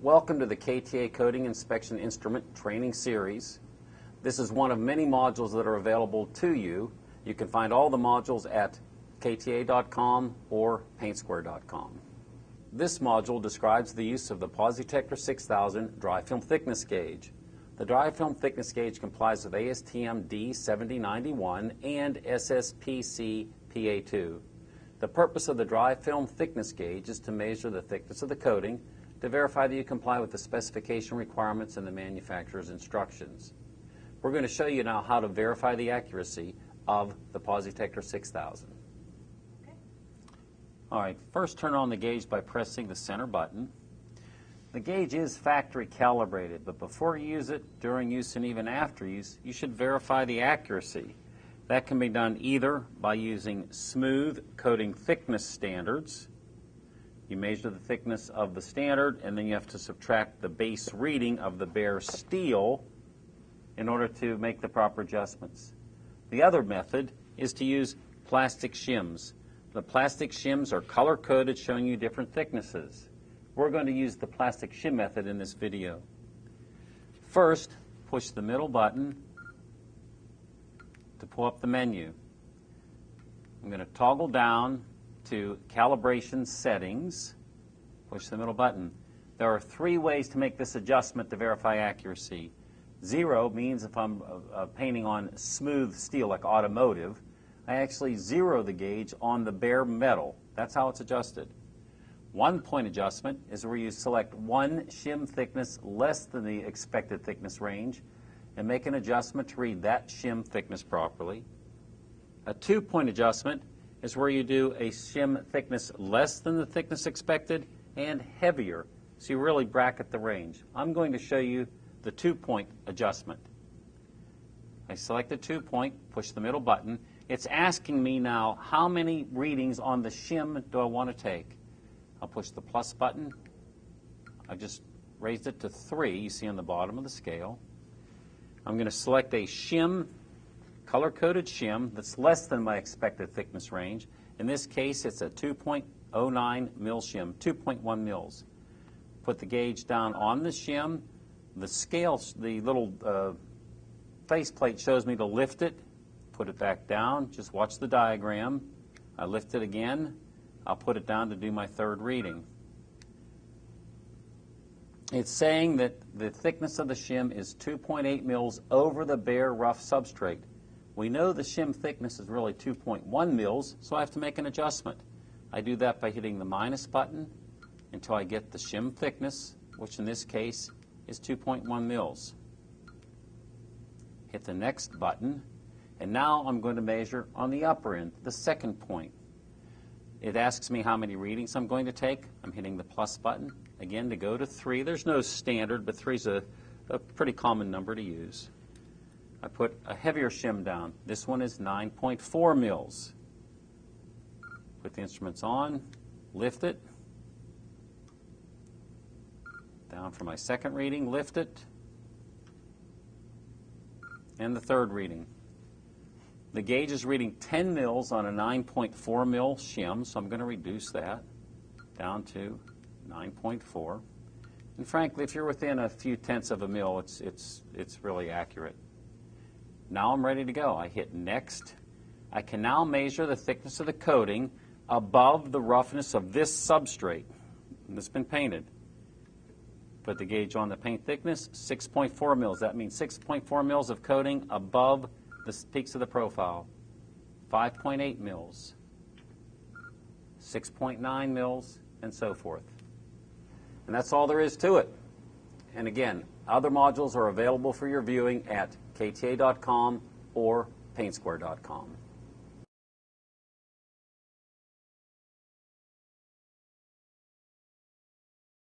Welcome to the KTA Coating Inspection Instrument Training Series. This is one of many modules that are available to you. You can find all the modules at kta.com or paintsquare.com. This module describes the use of the PosiTector 6000 dry film thickness gauge. The dry film thickness gauge complies with ASTM D7091 and SSPC PA2. The purpose of the dry film thickness gauge is to measure the thickness of the coating to verify that you comply with the specification requirements and the manufacturer's instructions. We're going to show you now how to verify the accuracy of the PosiTector 6000. Okay. All right, first turn on the gauge by pressing the center button. The gauge is factory calibrated, but before you use it, during use, and even after use, you should verify the accuracy. That can be done either by using smooth coating thickness standards. You measure the thickness of the standard, and then you have to subtract the base reading of the bare steel in order to make the proper adjustments. The other method is to use plastic shims. The plastic shims are color-coded, showing you different thicknesses. We're going to use the plastic shim method in this video. First, push the middle button to pull up the menu. I'm going to toggle down to calibration settings, push the middle button. There are three ways to make this adjustment to verify accuracy. 0 means if I'm painting on smooth steel like automotive, I actually zero the gauge on the bare metal. That's how it's adjusted. 1 point adjustment is where you select one shim thickness less than the expected thickness range and make an adjustment to read that shim thickness properly. A 2 point adjustment is where you do a shim thickness less than the thickness expected and heavier, so you really bracket the range. I'm going to show you the 2 point adjustment. I select the 2 point, push the middle button. It's asking me now how many readings on the shim do I want to take. I'll push the plus button. I just raised it to 3, you see on the bottom of the scale. I'm going to select a shim, color-coded shim that's less than my expected thickness range. In this case, it's a 2.09 mil shim, 2.1 mils. Put the gauge down on the shim. The scale, the little faceplate shows me to lift it, put it back down. Just watch the diagram. I lift it again. I'll put it down to do my third reading. It's saying that the thickness of the shim is 2.8 mils over the bare rough substrate. We know the shim thickness is really 2.1 mils, so I have to make an adjustment. I do that by hitting the minus button until I get the shim thickness, which in this case is 2.1 mils. Hit the next button, and now I'm going to measure on the upper end, the second point. It asks me how many readings I'm going to take. I'm hitting the plus button, again, to go to 3. There's no standard, but 3 is a pretty common number to use. I put a heavier shim down. This one is 9.4 mils. Put the instruments on, lift it. Down for my second reading, lift it. And the third reading. The gauge is reading 10 mils on a 9.4 mil shim, so I'm going to reduce that down to 9.4. And frankly, if you're within a few tenths of a mil, it's really accurate. Now I'm ready to go. I hit next. I can now measure the thickness of the coating above the roughness of this substrate that's been painted. Put the gauge on the paint thickness, 6.4 mils. That means 6.4 mils of coating above the peaks of the profile. 5.8 mils, 6.9 mils, and so forth. And that's all there is to it. And again, other modules are available for your viewing at kta.com or paintsquare.com.